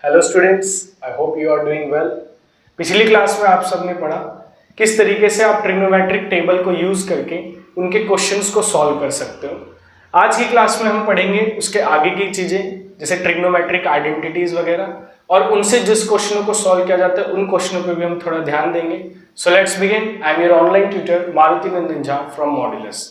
Hello students, I hope you are doing well. पिछली class में आप सबने पढ़ा किस तरीके से आप ट्रिग्नोमेट्रिक टेबल को यूज करके उनके क्वेश्चंस को सॉल्व कर सकते हो। आज की क्लास में हम पढ़ेंगे उसके आगे की चीजें जैसे ट्रिग्नोमेट्रिक आइडेंटिटीज वगैरह, और उनसे जिस क्वेश्चनों को सॉल्व किया जाता है उन क्वेश्चनों पर भी हम थोड़ा ध्यान देंगे। So let's begin. I am your online tutor Maruti Nandan Jha from modulus.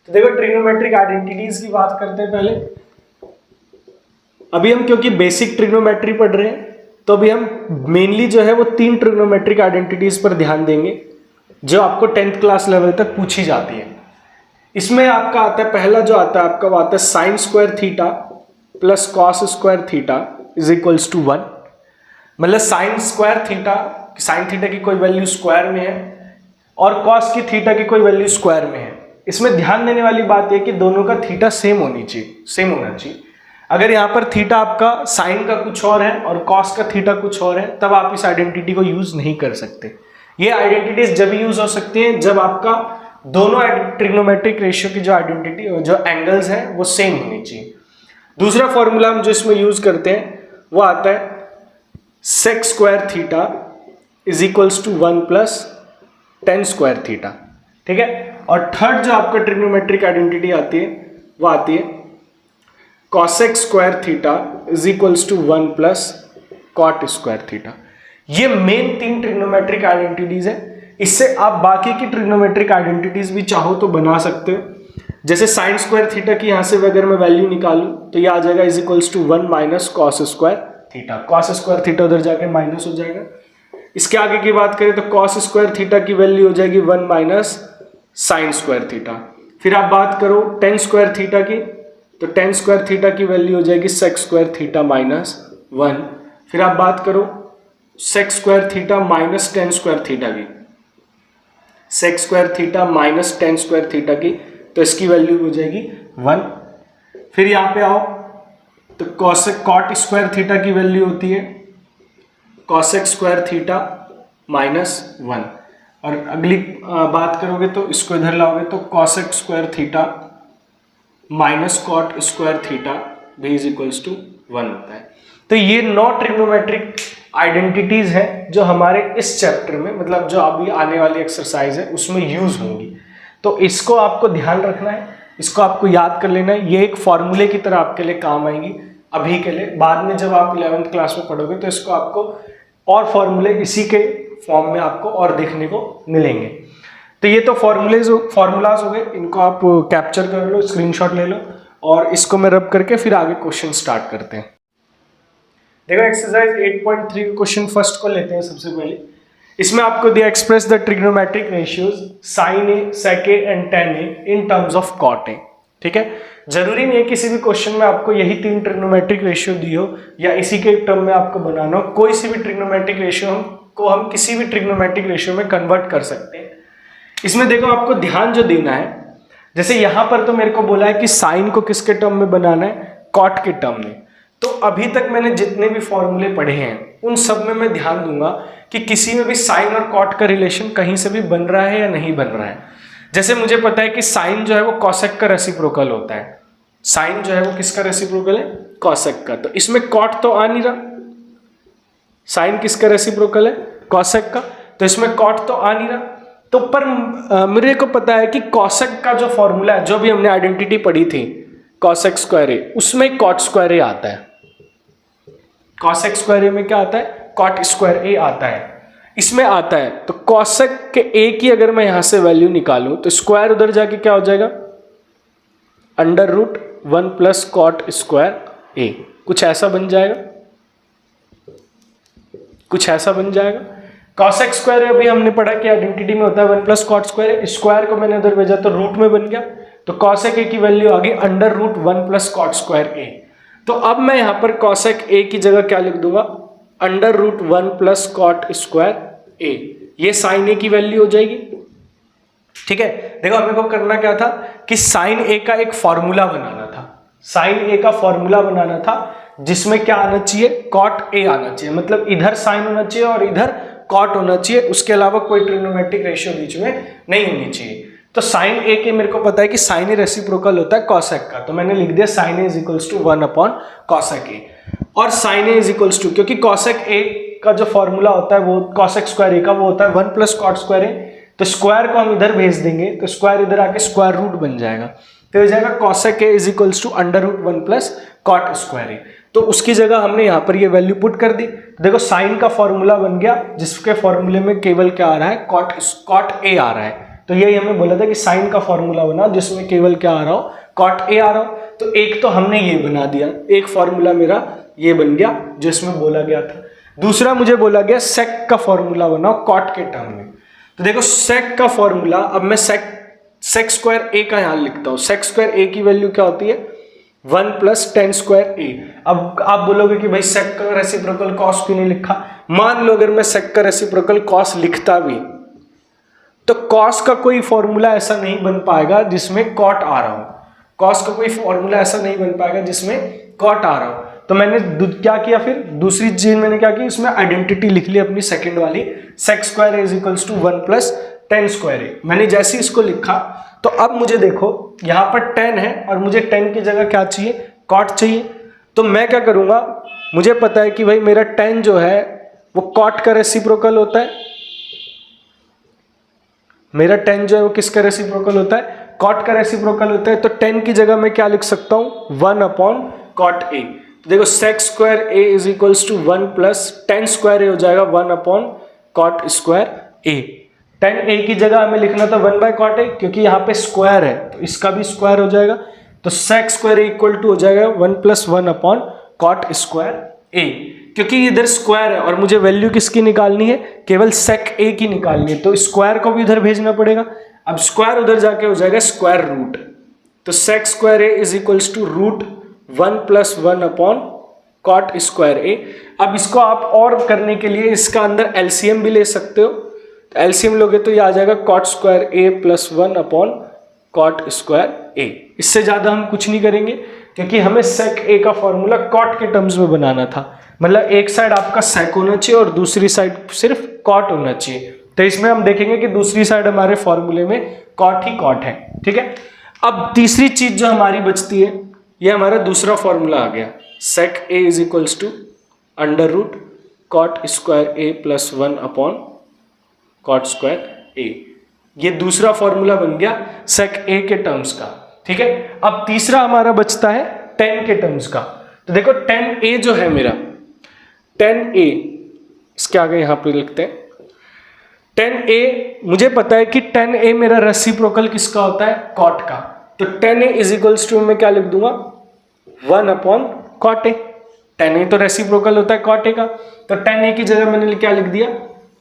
देखो, ट्रिग्नोमेट्रिक आइडेंटिटीज की बात करते हैं पहले। अभी हम क्योंकि बेसिक ट्रिग्नोमेट्री पढ़ रहे हैं तो अभी हम मेनली जो है वो 3 ट्रिग्नोमेट्रिक आइडेंटिटीज पर ध्यान देंगे जो आपको 10th क्लास लेवल तक पूछी जाती है। इसमें आपका आता है, पहला जो आता है आपका वो आता है sine square theta plus cos square theta is equals to 1। मतलब sine square theta, sine theta की कोई वैल्यू स्क्वायर में है और कॉस की थीटा की कोई वैल्यू स्क्वायर में है। इसमें ध्यान देने वाली बात यह कि दोनों का थीटा सेम होना चाहिए। अगर यहाँ पर थीटा आपका साइन का कुछ और है और कॉस का थीटा कुछ और है तब आप इस आइडेंटिटी को यूज नहीं कर सकते। ये आइडेंटिटीज जब यूज हो सकती है जब आपका दोनों ट्रिग्नोमेट्रिक रेशियो की जो आइडेंटिटी जो एंगल्स है वो सेम होनी चाहिए। दूसरा फॉर्मूला हम जो इसमें यूज करते हैं वो आता है sec square theta is equals to 1 plus tan square theta. ठीक है। और थर्ड जो आपका ट्रिग्नोमेट्रिक आइडेंटिटी आती है वो आती है cosec square theta is equals to 1 plus cot square theta. ये मेन 3 ट्रिग्नोमेट्रिक आइडेंटिटीज है। इससे आप बाकी की ट्रिग्नोमेट्रिक आइडेंटिटीज भी चाहो तो बना सकते हो। जैसे साइन स्क्वायर थीटा की यहां से अगर मैं वैल्यू निकालूं तो ये आ जाएगा is equals to 1 minus cos square theta. Cos square theta उधर जाके माइनस हो जाएगा। इसके आगे की बात करें तो कॉस स्क्वायर थीटा की वैल्यू हो जाएगी 1 माइनस साइन स्क्वायर थीटा। फिर आप बात करो टेन स्क्वायर थीटा की तो टेन स्क्वायर थीटा की वैल्यू हो जाएगी सेक स्क्वायर थीटा माइनस 1। फिर आप बात करो sec square theta minus tan square theta की, sec square theta minus tan square theta की तो इसकी वैल्यू हो जाएगी 1। फिर यहाँ पे आओ तो कॉसेक कॉट स्क्वायर थीटा की वैल्यू होती है कॉसेक स्क्वायर थीटा माइनस 1। और अगली बात करोगे तो इसको इधर लाओगे तो cosec square theta minus cot square theta भी इज इक्वल्स टू 1 होता है। तो ये 9 ट्रिग्नोमेट्रिक आइडेंटिटीज है जो हमारे इस चैप्टर में, मतलब जो अभी आने वाली एक्सरसाइज है उसमें यूज होंगी। तो इसको आपको ध्यान रखना है, इसको आपको याद कर लेना है। ये एक फॉर्मूले की तरह आपके लिए काम आएंगी अभी के लिए। बाद में जब आप 11th क्लास में पढ़ोगे तो इसको आपको और फॉर्मूले इसी के फॉर्म में आपको और देखने को मिलेंगे। तो ये तो फॉर्मूलाज हो गए, इनको आप कैप्चर कर लो, स्क्रीनशॉट ले लो और इसको मैं रब करके फिर आगे क्वेश्चन स्टार्ट करते हैं। देखो एक्सरसाइज 8.3 का क्वेश्चन फर्स्ट को लेते हैं सबसे पहले। इसमें आपको दिया express the trigonometric ratios sine A, sec A and tan A in terms of cot A. ठीक है। जरूरी नहीं है किसी भी क्वेश्चन में आपको यही 3 ट्रिग्नोमेट्रिक रेशियो दी हो या इसी के टर्म में आपको बनाना हो। कोई सी भी ट्रिग्नोमेट्रिक रेशियो को हम किसी भी ट्रिग्नोमेट्रिक रेशियो में कन्वर्ट कर सकते हैं। इसमें देखो आपको ध्यान जो देना है, जैसे यहां पर तो मेरे को बोला है कि साइन को किसके टर्म में बनाना है, कॉट के टर्म में। तो अभी तक मैंने जितने भी फॉर्मूले पढ़े हैं उन सब में मैं ध्यान दूंगा कि किसी में भी साइन और कॉट का रिलेशन कहीं से भी बन रहा है या नहीं बन रहा है। जैसे मुझे पता है कि साइन जो है वो कॉसेक का रेसिप्रोकल होता है। साइन जो है वो किसका रेसिप्रोकल है, कॉसेक का। तो इसमें कॉट तो आ नहीं रहा। साइन किसका रेसिप्रोकल है, कॉसेक का, तो इसमें कॉट तो आ नहीं रहा। तो पर मेरे को पता है कि कॉसेक का जो फॉर्मूला है, जो भी हमने आइडेंटिटी पढ़ी थी कॉसेक स्क्वायर ए, उसमें कॉट स्क्वायर ए आता है। कॉसेक स्क्वायर ए में क्या आता है, कॉट स्क्वायर ए आता है। इसमें आता है तो कॉसेक के ए की अगर मैं यहां से वैल्यू निकालूं तो स्क्वायर उधर जाके क्या हो जाएगा, under root 1 plus cot square A. कुछ ऐसा बन जाएगा, कुछ ऐसा बन जाएगा। कॉसेक स्क्वायर अभी हमने पढ़ा कि आइडेंटिटी में होता है 1 प्लस कॉट स्क्वायर। स्क्वायर को मैंने उधर भेजा तो रूट में बन गया, तो कॉसेक ए की वैल्यू आ गई under root 1 plus cot square A. तो अब मैं यहां पर कॉसेक ए की जगह क्या लिख दूंगा, under root 1 plus cot square A. ये साइन ए की वैल्यू हो जाएगी। ठीक है। देखो हमें को करना क्या था कि साइन ए का एक फॉर्मूला बनाना था। साइन ए का फॉर्मूला बनाना था जिसमें क्या आना चाहिए, कॉट ए आना चाहिए। मतलब इधर साइन होना चाहिए और इधर कॉट होना चाहिए, उसके अलावा कोई ट्रिग्नोमेट्रिक रेशियो बीच में नहीं होनी चाहिए। तो साइन ए के मेरे को पता है कि साइन ए रेसिप्रोकल होता है कॉसेक का, तो मैंने लिख दिया sine A is equals to 1 upon cosec A, और sine A is equals to, क्योंकि कॉसेक ए का जो फॉर्मूला होता है वो कॉसेक स्क्वायर ए का वो होता है 1 प्लस कॉट स्क्वायर ए, तो स्क्वायर को हम इधर भेज देंगे तो स्क्वायर इधर आके स्क्वायर रूट बन जाएगा, तो हो जाएगा cosec A is equals to under root 1 plus cot square A. तो उसकी जगह हमने यहाँ पर ये वैल्यू पुट कर दी, तो देखो साइन का फॉर्मूला बन गया जिसके फॉर्मूले में केवल क्या आ रहा है, कॉट ए आ रहा है। तो यही हमें बोला था कि साइन का फॉर्मूला बना जिसमें केवल क्या आ रहा हो, कॉट ए आ रहा हो। तो एक तो हमने ये बना दिया, एक फॉर्मूला मेरा ये बन गया जो इसमें बोला गया था। दूसरा मुझे बोला गया सेक का फॉर्मूला बनाओ कॉट के टर्म में। तो देखो सेक का फॉर्मूला, अब मैं सेक स्क्वायर ए का यहां लिखता हूं। सेक स्क्वायर ए की वैल्यू क्या होती है, 1 प्लस टेन स्क्वायर ए। अब आप बोलोगे कि भाई सेक का रेसिप्रोकल कॉस क्यों नहीं लिखा। मान लो अगर मैं सेक का रेसिप्रोकल कॉस लिखता भी तो कॉस का कोई फॉर्मूला ऐसा नहीं बन पाएगा जिसमें कॉट आ रहा हो, कॉस का कोई फॉर्मूला ऐसा नहीं बन पाएगा जिसमें कॉट आ रहा हो। तो मैंने क्या किया, फिर दूसरी चीज मैंने क्या की, इसमें आइडेंटिटी लिख ली अपनी सेकंड वाली, sec square is equals to 1 plus tan square A. मैंने जैसे इसको लिखा तो अब मुझे देखो यहाँ पर 10 है और मुझे 10 की जगह क्या चाहिए, कॉट चाहिए। तो मैं क्या करूंगा, मुझे पता है कि भाई मेरा 10 जो है वो कॉट का रेसिप्रोकल होता है, मेरा 10 जो है वो किसका रेसिप्रोकल होता है, कॉट का रेसिप्रोकल होता है। तो 10 की जगह मैं क्या लिख सकता हूं, 1 अपॉन कॉट ए। देखो sec square A is equals to 1 plus tan square A हो जाएगा 1 upon cot square A. 10 A की जगह हमें लिखना था 1 बाय कॉट ए, क्योंकि यहाँ पे स्क्वायर है तो इसका भी स्क्वायर हो जाएगा, तो sec square A equal to हो जाएगा 1 plus 1 upon cot square A. क्योंकि इधर स्क्वायर है और मुझे वैल्यू किसकी निकालनी है, केवल सेक ए की निकालनी है, तो स्क्वायर को भी उधर भेजना पड़ेगा। अब स्क्वायर उधर जाके हो जाएगा स्क्वायर रूट, तो sec square A is equals to root 1 plus 1 upon cot square A. अब इसको आप और करने के लिए इसका अंदर एलसीएम भी ले सकते हो, तो एलसीएम लोगे तो ये आ जाएगा cot square A plus 1 upon cot square ए। इससे ज्यादा हम कुछ नहीं करेंगे क्योंकि हमें सेक ए का फॉर्मूला कॉट के टर्म्स में बनाना था, मतलब एक साइड आपका सेक होना चाहिए और दूसरी साइड सिर्फ कॉट होना चाहिए। तो इसमें हम देखेंगे कि दूसरी साइड हमारे फॉर्मूले में कॉट ही कॉट है, ठीक है। अब तीसरी चीज जो हमारी बचती है, ये हमारा दूसरा फॉर्मूला आ गया, sec A is equals to under root cot square A plus 1 upon cot square A. ये दूसरा फॉर्मूला बन गया सेक ए के टर्म्स का, ठीक है। अब तीसरा हमारा बचता है 10 के टर्म्स का। तो देखो 10 ए जो है मेरा, 10 ए इसके आगे यहां पे लिखते हैं 10 ए। मुझे पता है कि 10 ए मेरा रेसिप्रोकल किसका होता है, कॉट का। तो 10 ए इज इक्वल्स टू मैं क्या लिख दूंगा, 1 अपॉन कॉट ए। 10 ए तो रेसिप्रोकल होता है कॉट ए का, तो 10 ए की जगह मैंने क्या लिख दिया,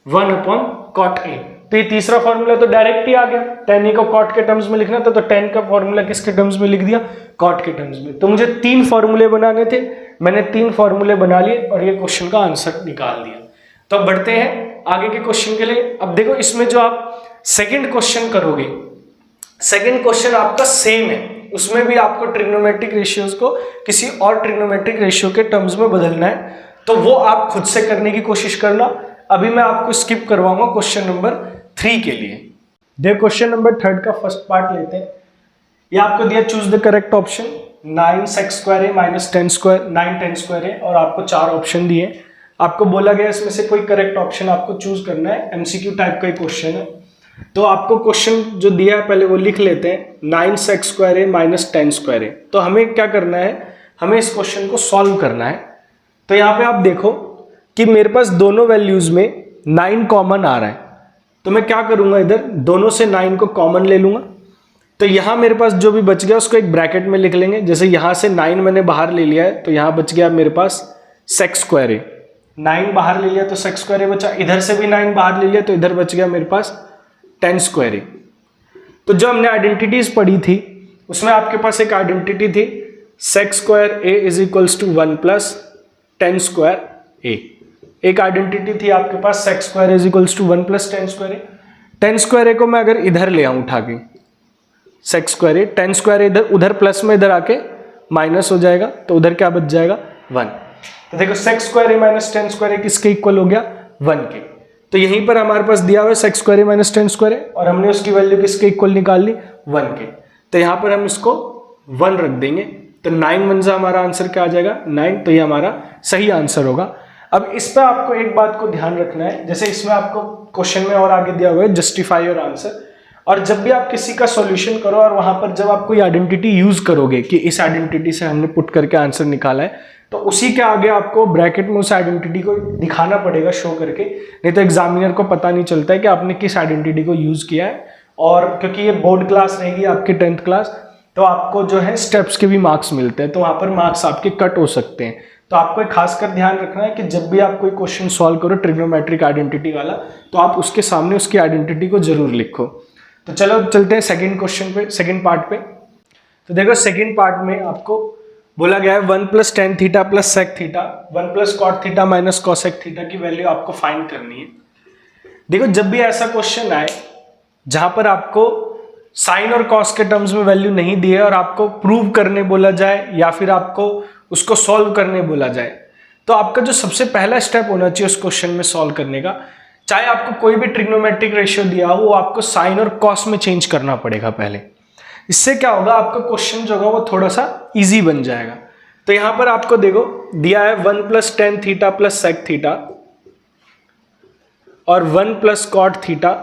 1 अपॉन कॉट ए। तो ये तीसरा फॉर्मूला तो डायरेक्ट ही आ गया, 10 ए को कॉट के टर्म्स में लिखना था, तो 10 का फॉर्मूला किसके टर्म्स में लिख दिया, कॉट के टर्म्स में। तो मुझे 3 फॉर्मूले बनाने थे, मैंने 3 फॉर्मूले बना लिए और ये क्वेश्चन का आंसर निकाल दिया। तो अब बढ़ते हैं आगे के क्वेश्चन के लिए। अब देखो इसमें जो आप सेकंड क्वेश्चन करोगे, सेकंड क्वेश्चन आपका सेम है, उसमें भी आपको ट्रिग्नोमेट्रिक रेशियोज को किसी और ट्रिग्नोमेट्रिक रेशियो के टर्म्स में बदलना है, तो वो आप खुद से करने की कोशिश करना। अभी मैं आपको स्किप करवाऊंगा क्वेश्चन नंबर 3 के लिए। देखो क्वेश्चन नंबर 3 का फर्स्ट पार्ट लेते हैं। ये आपको दिया choose the correct option, 9 sec square A minus 10 square 9 10 square है, और आपको 4 ऑप्शन दिए। आपको बोला गया इसमें से कोई करेक्ट ऑप्शन आपको चूज करना है, एमसीक्यू टाइप का ही क्वेश्चन है। तो आपको क्वेश्चन जो दिया है पहले वो लिख लेते हैं, 9 sec square A minus 10 square A. तो हमें क्या करना है, हमें इस क्वेश्चन को सॉल्व करना है। तो यहाँ पे आप देखो कि मेरे पास दोनों वैल्यूज में 9 कॉमन आ रहा है, तो मैं क्या करूंगा, इधर दोनों से 9 को कॉमन ले लूंगा। तो यहाँ मेरे पास जो भी बच गया उसको एक ब्रैकेट में लिख लेंगे। जैसे यहाँ से 9 मैंने बाहर ले लिया है, तो यहाँ बच गया मेरे पास सेक स्क्वायर ए। 9 बाहर ले लिया तो सेक स्क्वायर ए बचा, इधर से भी 9 बाहर ले लिया तो इधर बच गया मेरे पास 10 स्क्वायर ए। तो जो हमने आइडेंटिटीज पढ़ी थी उसमें आपके पास एक आइडेंटिटी थी, sec square A is equals to 1 plus 10 square A. एक आइडेंटिटी थी आपके पास, sec square is equals to 1 plus 10 square A. 10 square A को मैं अगर इधर ले आऊं उठा के, सेक स्क्वायर ए, 10 स्क्वायर इधर, उधर प्लस में इधर आके माइनस हो जाएगा, तो उधर क्या बच जाएगा, 1। तो देखो sec square A minus 10 square ए किसके इक्वल हो गया, 1 के। तो यहीं पर हमारे पास दिया हुआ है sex square minus tan square है, और हमने उसकी वैल्यू किसके इक्वल निकाल ली, 1 के। तो यहाँ पर हम इसको 1 रख देंगे, तो 9 1 से हमारा आंसर क्या आ जाएगा, 9। तो ये हमारा सही आंसर होगा। अब इस पर आपको एक बात को ध्यान रखना है, जैसे इसमें आपको क्वेश्चन में और आगे दिया हुआ है जस्टिफाई योर आंसर, और जब भी आप किसी का सॉल्यूशन करो और वहां पर जब आप कोई आइडेंटिटी यूज करोगे कि इस आइडेंटिटी से हमने पुट करके आंसर निकाला है, तो उसी के आगे आपको ब्रैकेट में उस आइडेंटिटी को दिखाना पड़ेगा, शो करके, नहीं तो एग्जामिनर को पता नहीं चलता है कि आपने किस आइडेंटिटी को यूज किया है। और क्योंकि ये बोर्ड क्लास रहेगी आपकी 10th क्लास, तो आपको जो है स्टेप्स के भी मार्क्स मिलते हैं, तो वहां पर मार्क्स आपके कट हो सकते हैं। तो आपको एक खासकर ध्यान रखना है कि जब भी आप कोई क्वेश्चन सॉल्व करो ट्रिग्नोमेट्रिक आइडेंटिटी वाला, तो आप उसके सामने उसकी आइडेंटिटी को जरूर लिखो। तो चलो चलते हैं सेकंड क्वेश्चन पे, सेकंड पार्ट पे। तो देखो सेकंड पार्ट में आपको बोला गया है 1 + tan theta + sec theta 1 + cot theta - cosec theta की वैल्यू आपको फाइंड करनी है। देखो जब भी ऐसा क्वेश्चन आए जहां पर आपको साइन और कॉस के टर्म्स में वैल्यू नहीं दी है और आपको प्रूव करने बोला जाए या फिर आपको उसको सॉल्व करने बोला जाए, तो आपका जो सबसे पहला स्टेप होना चाहिए उस क्वेश्चन में सॉल्व करने का, चाहे आपको कोई भी ट्रिग्नोमेट्रिक रेशियो दिया हो, वो आपको साइन और कॉस में चेंज करना पड़ेगा पहले। इससे क्या होगा, आपका क्वेश्चन जो होगा वो थोड़ा सा इजी बन जाएगा। तो यहां पर आपको देखो दिया है 1 + tan थीटा + sec थीटा और 1 + cot थीटा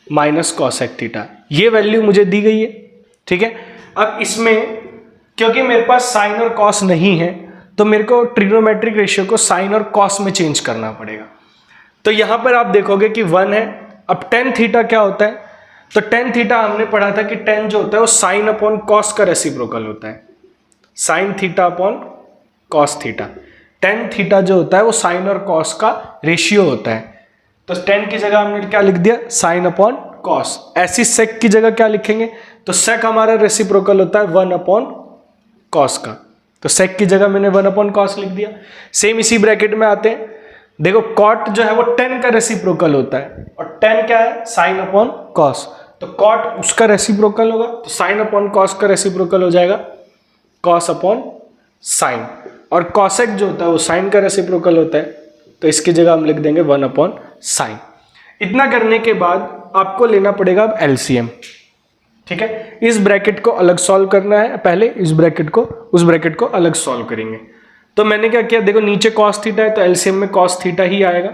- cosec थीटा, ये वैल्यू मुझे दी गई है, ठीक है। अब इसमें क्योंकि मेरे पास साइन और कॉस नहीं है, तो मेरे को ट्रिग्नोमेट्रिक रेशियो को साइन और कॉस में चेंज करना पड़ेगा। तो यहां पर आप देखोगे कि 1 है। अब tan थीटा क्या होता है, तो tan थीटा हमने पढ़ा था कि tan जो होता है वो साइन अपॉन कॉस का रेसिप्रोकल होता है, sine theta upon cos theta. tan theta जो होता है वो साइन और कॉस का रेशियो होता है, तो tan की जगह हमने क्या लिख दिया, साइन अपॉन कॉस। ऐसी sec की जगह क्या लिखेंगे, तो sec हमारा रेसिप्रोकल होता है 1 अपॉन कॉस का, तो sec की जगह मैंने 1 अपॉन कॉस लिख दिया। सेम इसी ब्रैकेट में आते हैं, देखो cot जो है वो tan का रेसिप्रोकल होता है, और tan क्या है, साइन अपॉन कॉस, तो cot उसका रेसिप्रोकल होगा, तो साइन अपॉन कॉस का रेसिप्रोकल हो जाएगा कॉस अपॉन साइन, और cosec जो होता है वो साइन का रेसिप्रोकल होता है, तो इसकी जगह हम लिख देंगे 1 अपॉन साइन। इतना करने के बाद आपको लेना पड़ेगा अब एलसीएम, ठीक है। इस ब्रैकेट को अलग सॉल्व करना है पहले, इस ब्रैकेट को उस ब्रैकेट को अलग सॉल्व करेंगे। तो मैंने क्या किया, देखो नीचे कॉस थीटा है तो एलसीएम में कॉस थीटा ही आएगा,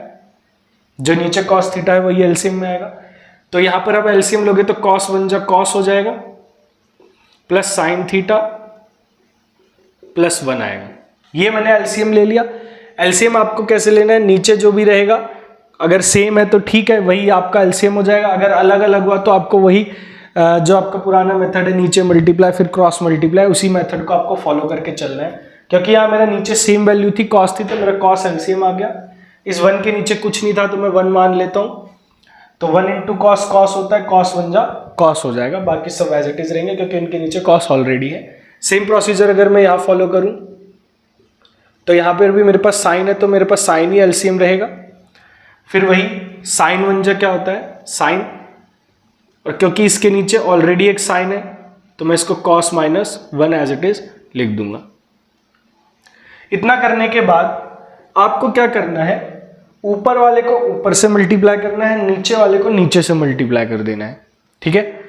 जो नीचे कॉस थीटा है वही एलसीएम में आएगा। तो यहां पर आप एलसीएम लोगे तो कॉस 1 कॉस हो जाएगा प्लस साइन थीटा प्लस 1 आएगा। ये मैंने एलसीएम ले लिया। एलसीएम आपको कैसे लेना है, नीचे जो भी रहेगा अगर सेम है तो ठीक है, वही आपका एलसीएम हो जाएगा। अगर अलग अलग हुआ तो आपको वही जो आपका पुराना मेथड है, नीचे मल्टीप्लाई फिर क्रॉस मल्टीप्लाई, उसी मेथड को आपको फॉलो करके चलना है। क्योंकि यहाँ मेरा नीचे सेम वैल्यू थी, कॉस थी, तो मेरा कॉस एलसीएम आ गया। इस 1 के नीचे कुछ नहीं था तो मैं 1 मान लेता हूँ, तो 1 × कॉस कॉस होता है, कॉस 1 कॉस हो जाएगा, बाकी सब एज इट इज रहेंगे क्योंकि इनके नीचे कॉस ऑलरेडी है। सेम प्रोसीजर अगर मैं यहाँ फॉलो करूँ तो यहाँ पर भी मेरे पास साइन है, तो मेरे पास साइन ही एलसीएम रहेगा। फिर वही साइन 1 क्या होता है, साइन, और क्योंकि इसके नीचे ऑलरेडी एक साइन है तो मैं इसको cos -1 एज इट इज लिख दूंगा। इतना करने के बाद आपको क्या करना है, ऊपर वाले को ऊपर से मल्टीप्लाई करना है, नीचे वाले को नीचे से मल्टीप्लाई कर देना है, ठीक है।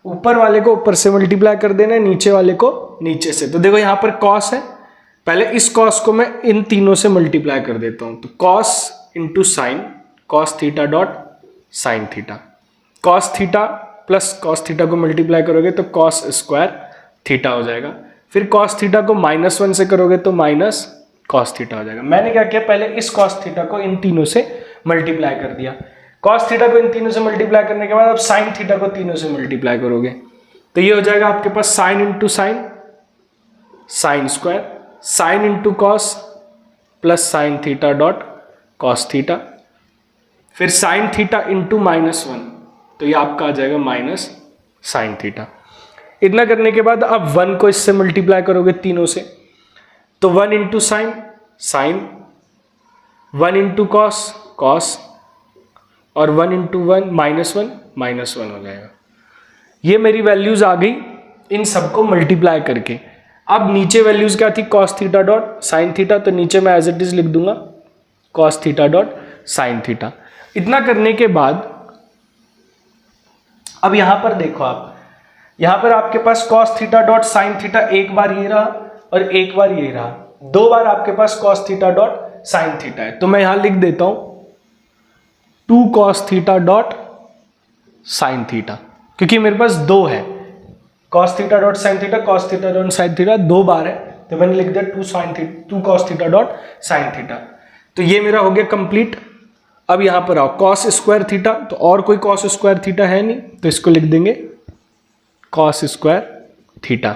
ऊपर वाले को ऊपर से मल्टीप्लाई कर देना है, नीचे वाले को नीचे से। तो देखो यहाँ पर cos है, पहले इस cos को मैं इन तीनों से मल्टीप्लाई कर देता हूं, तो cos × sine, cos theta dot sine theta, cos theta plus cos theta को मल्टीप्लाई करोगे तो cos स्क्वायर थीटा हो जाएगा। फिर cos थीटा को -1 से करोगे तो माइनस cos थीटा हो जाएगा। मैंने क्या किया, पहले इस cos थीटा को इन तीनों से मल्टीप्लाई कर दिया। cos थीटा को इन तीनों से मल्टीप्लाई करने के बाद अब sin थीटा को तीनों से मल्टीप्लाई करोगे तो ये हो जाएगा आपके पास sin × sine, sine square, sin × cos plus sine theta dot cos theta, फिर साइन थीटा इंटू -1, तो ये आपका आ जाएगा माइनस साइन थीटा। इतना करने के बाद अब 1 को इससे मल्टीप्लाई करोगे तीनों से, तो 1 × साइन, साइन, 1 × कॉस, कॉस, और 1 × 1 -1 हो जाएगा। ये मेरी वैल्यूज आ गई इन सबको मल्टीप्लाई करके। अब नीचे वैल्यूज क्या थी, cos theta dot sine theta, तो नीचे मैं एज इट इज लिख दूंगा cos theta dot sine theta. इतना करने के बाद अब यहां पर देखो आप, यहां पर आपके पास cos theta dot sine theta एक बार ये रहा और एक बार ये रहा, दो बार आपके पास cos theta dot sine theta है। तो मैं यहां लिख देता हूं 2 cos theta dot sine theta, क्योंकि मेरे पास दो है, cos theta dot sine theta, cos theta dot sine theta दो बार है, तो मैंने लिख दिया 2 cos theta dot sine theta. तो ये मेरा हो गया कंप्लीट। अब यहां पर आओ cos स्क्वायर थीटा, तो और कोई cos स्क्वायर थीटा है नहीं, तो इसको लिख देंगे cos स्क्वायर थीटा।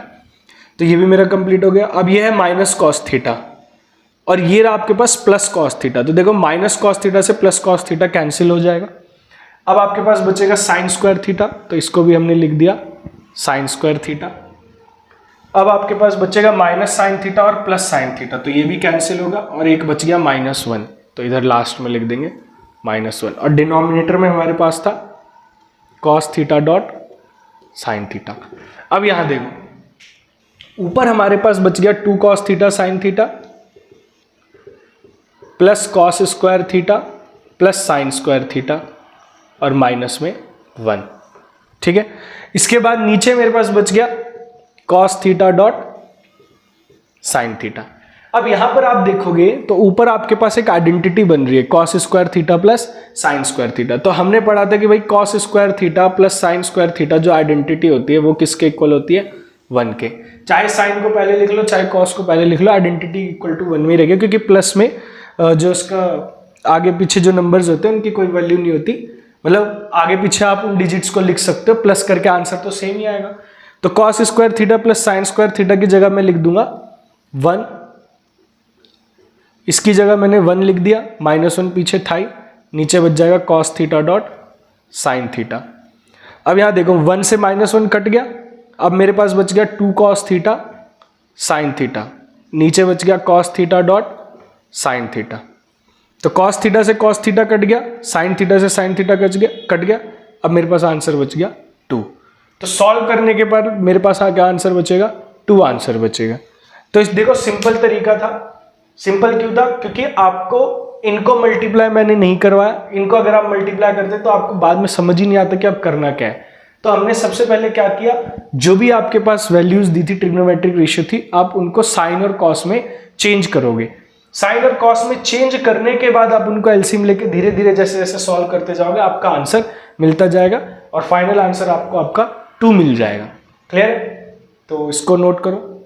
तो ये भी मेरा कंप्लीट हो गया। अब ये है माइनस cos थीटा और ये रहा आपके पास प्लस cos थीटा। तो देखो माइनस cos थीटा से प्लस cos थीटा कैंसिल हो जाएगा। अब आपके पास बचेगा साइन स्क्वायर थीटा, तो इसको भी हमने लिख दिया साइन स्क्वायर थीटा। अब आपके पास बचेगा माइनस साइन थीटा और प्लस साइन थीटा, तो ये भी कैंसिल होगा और एक बच गया -1, तो इधर लास्ट में लिख देंगे -1। और डिनोमिनेटर में हमारे पास था cos theta dot sine theta. अब यहां देखो ऊपर हमारे पास बच गया 2 cos theta sine theta plus cos square theta plus sign square theta और माइनस में 1, ठीक है। इसके बाद नीचे मेरे पास बच गया cos theta dot sine theta. अब यहां पर आप देखोगे तो ऊपर आपके पास एक आइडेंटिटी बन रही है cos square theta plus sign square theta. तो हमने पढ़ा था कि भाई cos square theta plus sign square theta जो आइडेंटिटी होती है वो किसके इक्वल होती है, 1 के। चाहे साइन को पहले लिख लो चाहे cos को पहले लिख लो, आइडेंटिटी इक्वल टू 1 में रहेगा, क्योंकि प्लस में जो उसका आगे पीछे जो नंबर्स होते हैं उनकी कोई वैल्यू नहीं होती, मतलब आगे पीछे आप उन डिजिट्स को लिख सकते हो, प्लस करके आंसर तो सेम ही आएगा। तो cos square theta plus sign square theta की जगह मैं लिख दूंगा 1, इसकी जगह मैंने 1 लिख दिया, -1 पीछे था ही, नीचे बच जाएगा cos theta dot sine theta. अब यहां देखो 1 से -1 कट गया, अब मेरे पास बच गया 2 cos थीटा साइन थीटा, नीचे बच गया cos theta dot sine theta. तो cos थीटा से cos थीटा कट गया, साइन थीटा से साइन थीटा कट गया, अब मेरे पास आंसर बच गया 2। तो सॉल्व करने के बाद मेरे पास क्या आंसर बचेगा, 2 आंसर बचेगा। तो इस देखो सिंपल तरीका था। सिंपल क्यों था, क्योंकि आपको इनको मल्टीप्लाई मैंने नहीं करवाया, इनको अगर आप मल्टीप्लाई करते तो आपको बाद में समझ ही नहीं आता कि आप करना क्या है। तो हमने सबसे पहले क्या किया, जो भी आपके पास वैल्यूज दी थी ट्रिग्नोमेट्रिक रेशियो थी, आप उनको साइन और कॉस में चेंज करोगे। साइन और कॉस में चेंज करने के बाद आप उनको एलसीएम लेके धीरे धीरे जैसे जैसे सॉल्व करते जाओगे आपका आंसर मिलता जाएगा और फाइनल आंसर आपको आपका 2 मिल जाएगा। क्लियर है? तो इसको नोट करो।